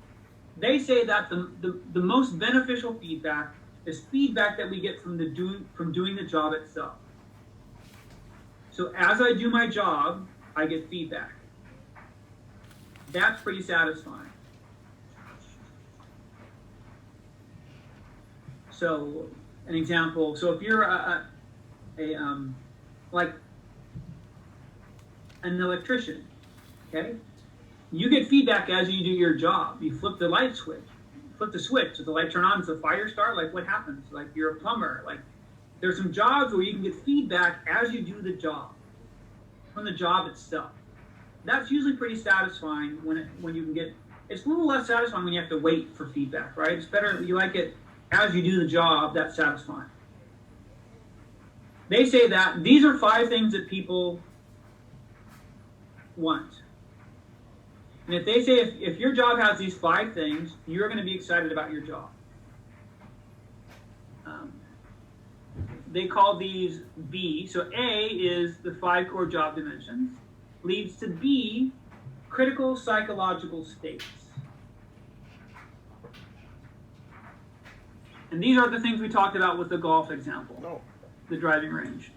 They say that the most beneficial feedback is feedback that we get from doing the job itself. So as I do my job, I get feedback. That's pretty satisfying. So, an example. So if you're like an electrician, okay, you get feedback as you do your job. You flip the light switch. Flip the switch. Does the light turn on? Does the fire start? Like, what happens? Like, you're a plumber. Like, there's some jobs where you can get feedback as you do the job, from the job itself. That's usually pretty satisfying when you can get. It's a little less satisfying when you have to wait for feedback, right? It's better, you like it as you do the job. That's satisfying. They say that these are 5 things that people want. And if they say if your job has these 5 things, you're going to be excited about your job. They call these B. So A is the 5 core job dimensions. Leads to B, critical psychological states. And these are the things we talked about with the golf example, the driving range.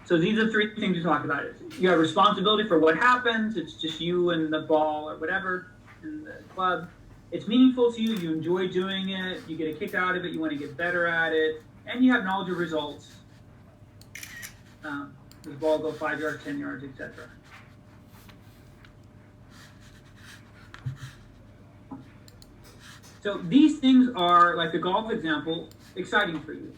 So these are 3 things we talked about. You have responsibility for what happens. It's just you and the ball or whatever in the club. It's meaningful to you. You enjoy doing it. You get a kick out of it. You want to get better at it. And you have knowledge of results. Does the ball go 5 yards, 10 yards, etc. So these things are, like the golf example, exciting for you.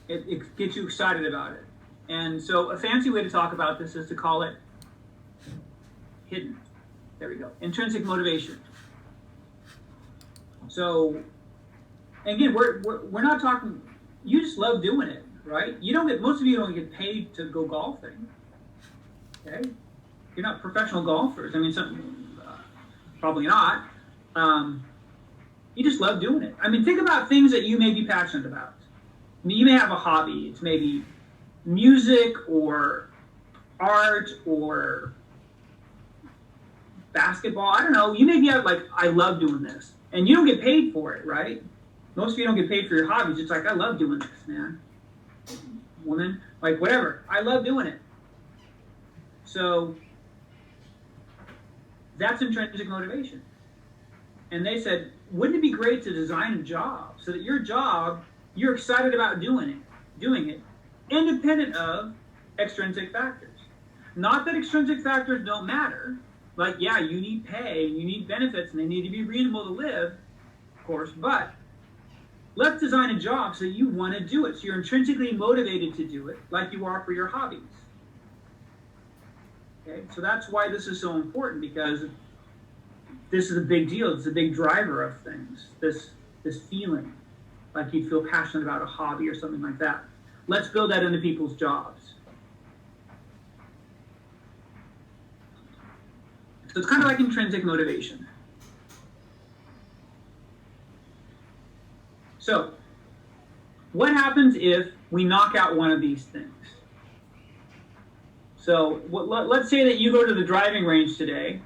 It gets you excited about it. And so a fancy way to talk about this is to call it hidden. There we go. Intrinsic motivation. So, again, we're not talking, you just love doing it, right? Most of you don't get paid to go golfing. Okay? You're not professional golfers. I mean, probably not. You just love doing it. I mean, think about things that you may be passionate about. I mean, you may have a hobby. It's maybe music or art or basketball. I don't know. You maybe have like, I love doing this, and you don't get paid for it, right? Most of you don't get paid for your hobbies. It's like, I love doing this, man. Woman, like whatever. I love doing it. So that's intrinsic motivation. And they said, wouldn't it be great to design a job so that your job, you're excited about doing it, independent of extrinsic factors. Not that extrinsic factors don't matter. Like, yeah, you need pay, you need benefits, and they need to be reasonable to live, of course, but let's design a job so you want to do it, so you're intrinsically motivated to do it, like you are for your hobbies. Okay, so that's why this is so important, because this is a big deal. It's a big driver of things, this feeling like you feel passionate about a hobby or something like that. Let's build that into people's jobs. So it's kind of like intrinsic motivation. So what happens if we knock out one of these things? So let's say that you go to the driving range today,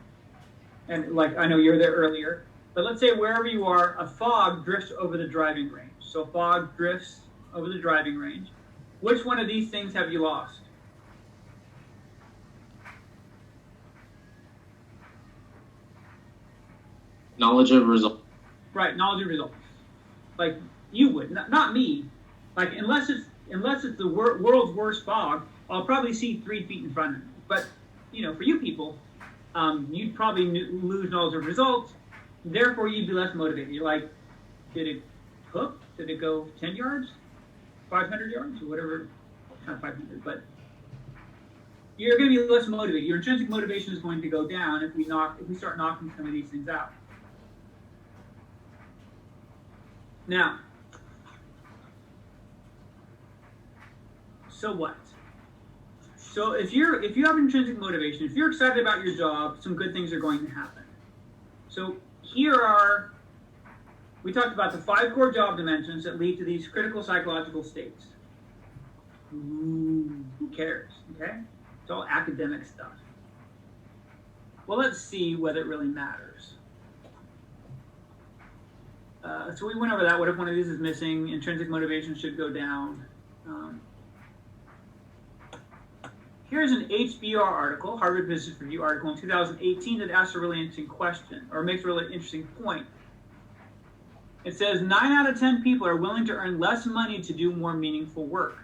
and like I know you're there earlier, but let's say wherever you are, a fog drifts over the driving range. So fog drifts over the driving range. Which one of these things have you lost? Knowledge of result. Right, knowledge of results. Like you would, not me. Like unless it's the world's worst fog, I'll probably see 3 feet in front of me. But for you people, you'd probably lose knowledge of results. Therefore, you'd be less motivated. You're like, did it hook? Did it go 10 yards, 500 yards, or whatever? Not 500, but you're going to be less motivated. Your intrinsic motivation is going to go down if we start knocking some of these things out. Now, so what? So if you have intrinsic motivation, if you're excited about your job, some good things are going to happen. So we talked about the 5 core job dimensions that lead to these critical psychological states. Ooh, who cares, okay? It's all academic stuff. Well, let's see whether it really matters. So we went over that. What if one of these is missing? Intrinsic motivation should go down. Here's an HBR article, Harvard Business Review article in 2018 that asks a really interesting question, or makes a really interesting point. It says 9 out of 10 people are willing to earn less money to do more meaningful work.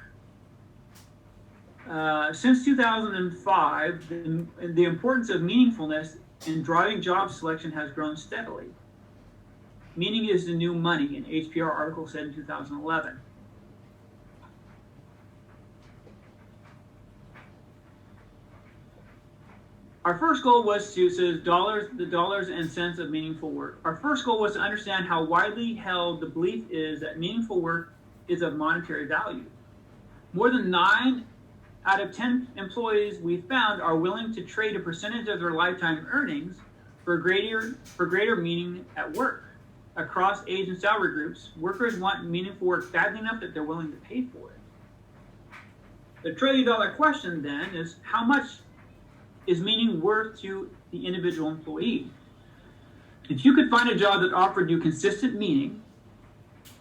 Since 2005, the importance of meaningfulness in driving job selection has grown steadily. Meaning is the new money, an HBR article said in 2011. Our first goal was to, the dollars and cents of meaningful work. Our first goal was to understand how widely held the belief is that meaningful work is of monetary value. More than 9 out of 10 employees we found are willing to trade a percentage of their lifetime earnings for greater meaning at work. Across age and salary groups, workers want meaningful work badly enough that they're willing to pay for it. The trillion-dollar question then is, how much is meaning worth to the individual employee? If you could find a job that offered you consistent meaning,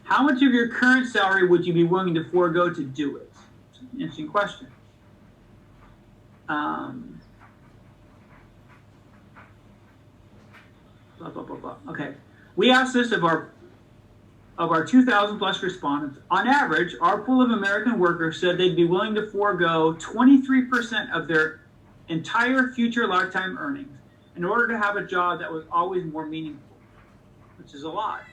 how much of your current salary would you be willing to forego to do it? It's an interesting question. Okay. We asked this of our 2,000 plus respondents. On average, our pool of American workers said they'd be willing to forego 23% of their entire future lifetime earnings in order to have a job that was always more meaningful, which is a lot.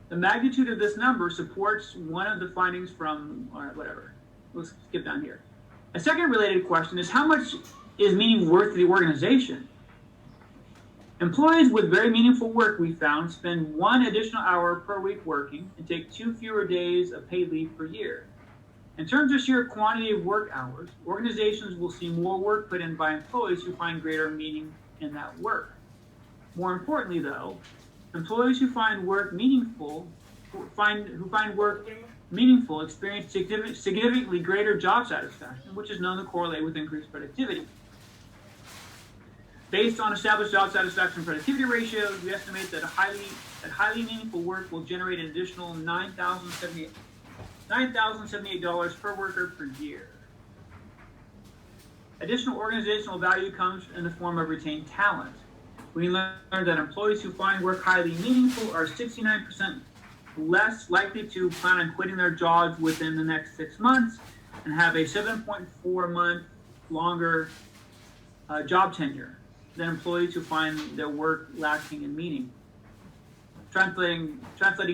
The magnitude of this number supports one of the findings from, all right, whatever. Let's skip down here. A second related question is, how much is meaning worth to the organization? Employees with very meaningful work, we found, spend 1 additional hour per week working and take 2 fewer days of paid leave per year. In terms of sheer quantity of work hours, organizations will see more work put in by employees who find greater meaning in that work. More importantly, though, employees who find work meaningful, who find work meaningful experience significantly greater job satisfaction, which is known to correlate with increased productivity. Based on established job satisfaction and productivity ratios, we estimate that highly meaningful work will generate an additional $9,078 per worker per year. Additional organizational value comes in the form of retained talent. We learned that employees who find work highly meaningful are 69% less likely to plan on quitting their jobs within the next 6 months and have a 7.4 month longer job tenure than employees who find their work lasting in meaning. Translating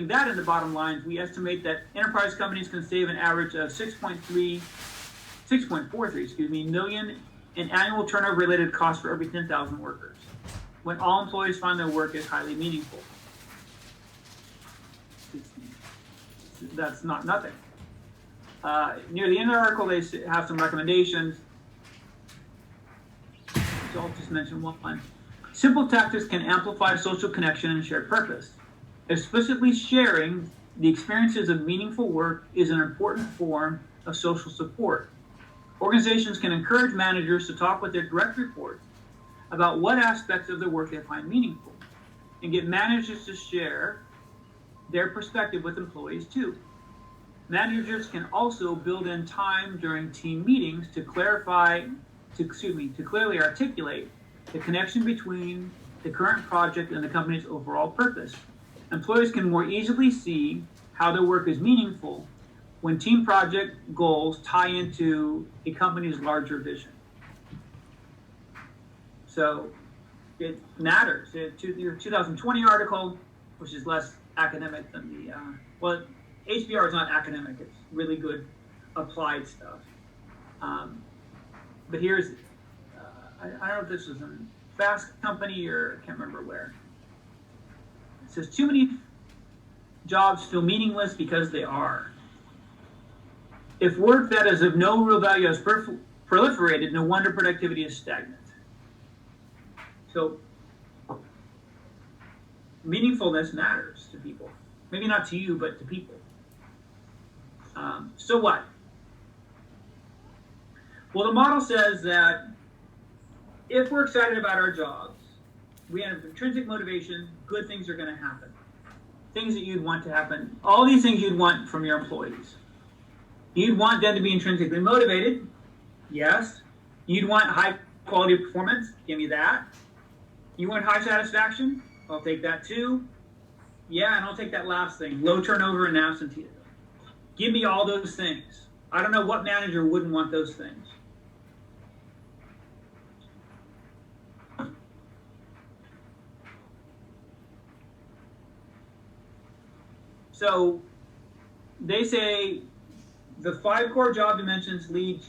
that into bottom lines, we estimate that enterprise companies can save an average of 6.43 million in annual turnover related costs for every 10,000 workers, when all employees find their work is highly meaningful. That's not nothing. Near the end of the article, they have some recommendations. So I'll just mention one. Simple tactics can amplify social connection and shared purpose. Explicitly sharing the experiences of meaningful work is an important form of social support. Organizations can encourage managers to talk with their direct reports about what aspects of their work they find meaningful, and get managers to share their perspective with employees too. Managers can also build in time during team meetings to clearly articulate the connection between the current project and the company's overall purpose. Employees can more easily see how their work is meaningful when team project goals tie into a company's larger vision. So it matters. Your 2020 article, which is less academic than the, HBR is not academic, it's really good applied stuff. But here's, I don't know if this was in Fast Company or I can't remember where. It says, too many jobs feel meaningless because they are. If work that is of no real value has proliferated, no wonder productivity is stagnant. So, meaningfulness matters to people. Maybe not to you, but to people. So what? Well, the model says that if we're excited about our jobs, we have intrinsic motivation, good things are going to happen. Things that you'd want to happen. All these things you'd want from your employees. You'd want them to be intrinsically motivated. Yes. You'd want high quality performance. Give me that. You want high satisfaction? I'll take that too. Yeah, and I'll take that last thing. Low turnover and absenteeism. Give me all those things. I don't know what manager wouldn't want those things. So they say the 5 core job dimensions lead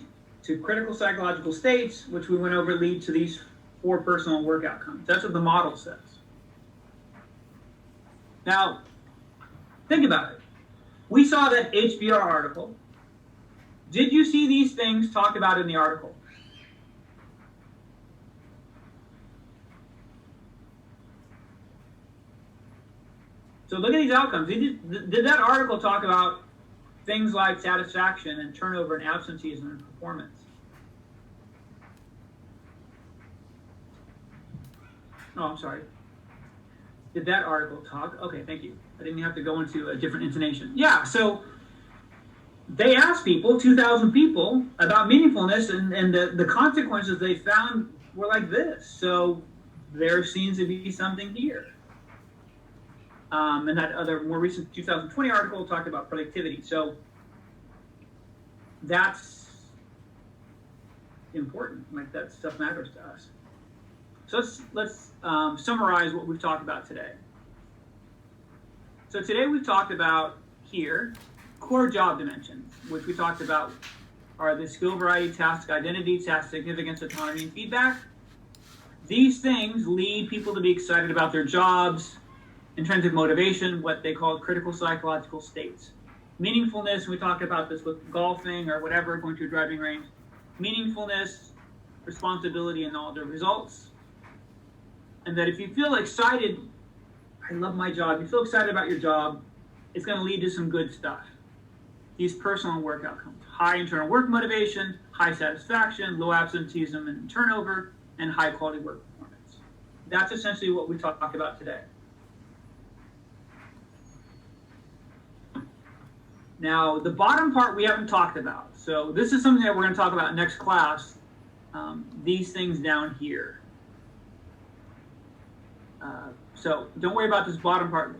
to critical psychological states, which we went over, lead to these 4 personal work outcomes. That's what the model says. Now, think about it. We saw that HBR article. Did you see these things talked about in the article? So look at these outcomes. Did that article talk about things like satisfaction and turnover and absenteeism and performance? Oh, I'm sorry. Did that article talk? Okay, thank you. I didn't have to go into a different intonation. Yeah, so they asked people, 2,000 people, about meaningfulness, and the consequences they found were like this. So there seems to be something here. And that other more recent 2020 article talked about productivity. So that's important. Like, that stuff matters to us. So let's summarize what we've talked about today. So today we've talked about here core job dimensions, which we talked about are the skill variety, task identity, task significance, autonomy, and feedback. These things lead people to be excited about their jobs, intrinsic motivation, what they call critical psychological states. Meaningfulness, we talked about this with golfing or whatever, going to a driving range. Meaningfulness, responsibility, and knowledge of results. And that if you feel excited, I love my job, you feel excited about your job, it's going to lead to some good stuff. these personal and work outcomes: high internal work motivation, high satisfaction, low absenteeism and turnover, and high quality work performance. That's essentially what we talked about today. Now, the bottom part we haven't talked about. So this is something that we're going to talk about next class, these things down here. So don't worry about this bottom part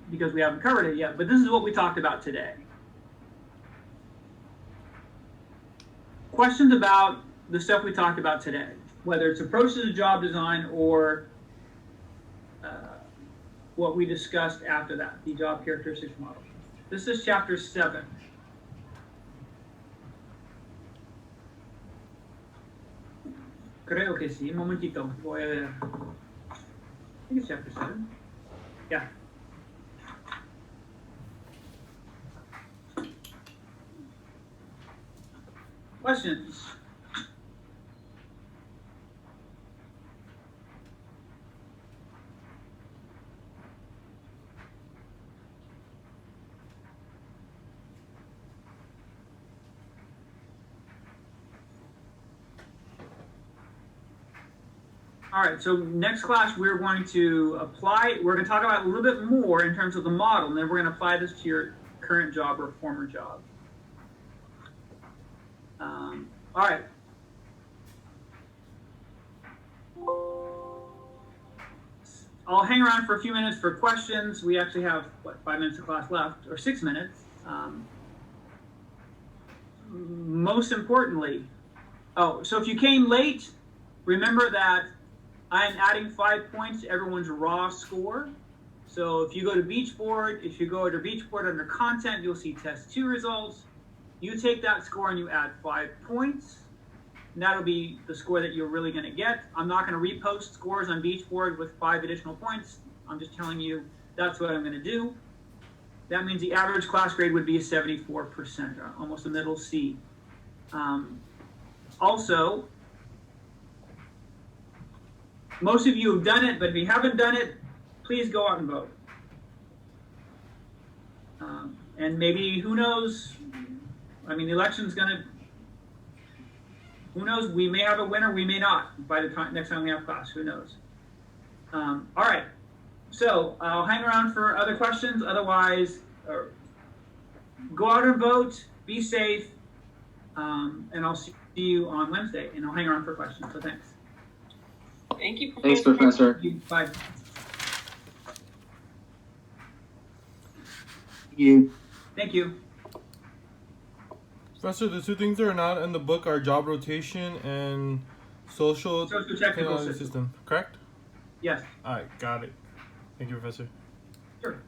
because we haven't covered it yet, but this is what we talked about today. Questions about the stuff we talked about today, whether it's approaches to job design or what we discussed after that, the job characteristics model. This is chapter 7. Creo que sí, un momentito, voy a ver. I think it's chapter 7. Yeah. Questions? All right, so next class we're going to we're going to talk about a little bit more in terms of the model, and then we're going to apply this to your current job or former job. All right. I'll hang around for a few minutes for questions. We actually have, 5 minutes of class left, or 6 minutes. Most importantly, so if you came late, remember that I'm adding 5 points to everyone's raw score. So if you go to Beachboard, under content, you'll see test 2 results. You take that score and you add 5 points. And that'll be the score that you're really going to get. I'm not going to repost scores on Beachboard with 5 additional points. I'm just telling you that's what I'm going to do. That means the average class grade would be a 74%, almost a middle C. Also, most of you have done it, but if you haven't done it, please go out and vote. And maybe, who knows, I mean, the election's gonna, who knows, we may have a winner, we may not, by the time, next time we have class, who knows. All right, so I'll hang around for other questions, otherwise, go out and vote, be safe, and I'll see you on Wednesday, and I'll hang around for questions, so thanks. Thank you, Professor. Thanks, Professor. Thank you. Bye. Thank you. Professor, the two things that are not in the book are job rotation and social Socio-technical technology system, correct? Yes. All right, got it. Thank you, Professor. Sure.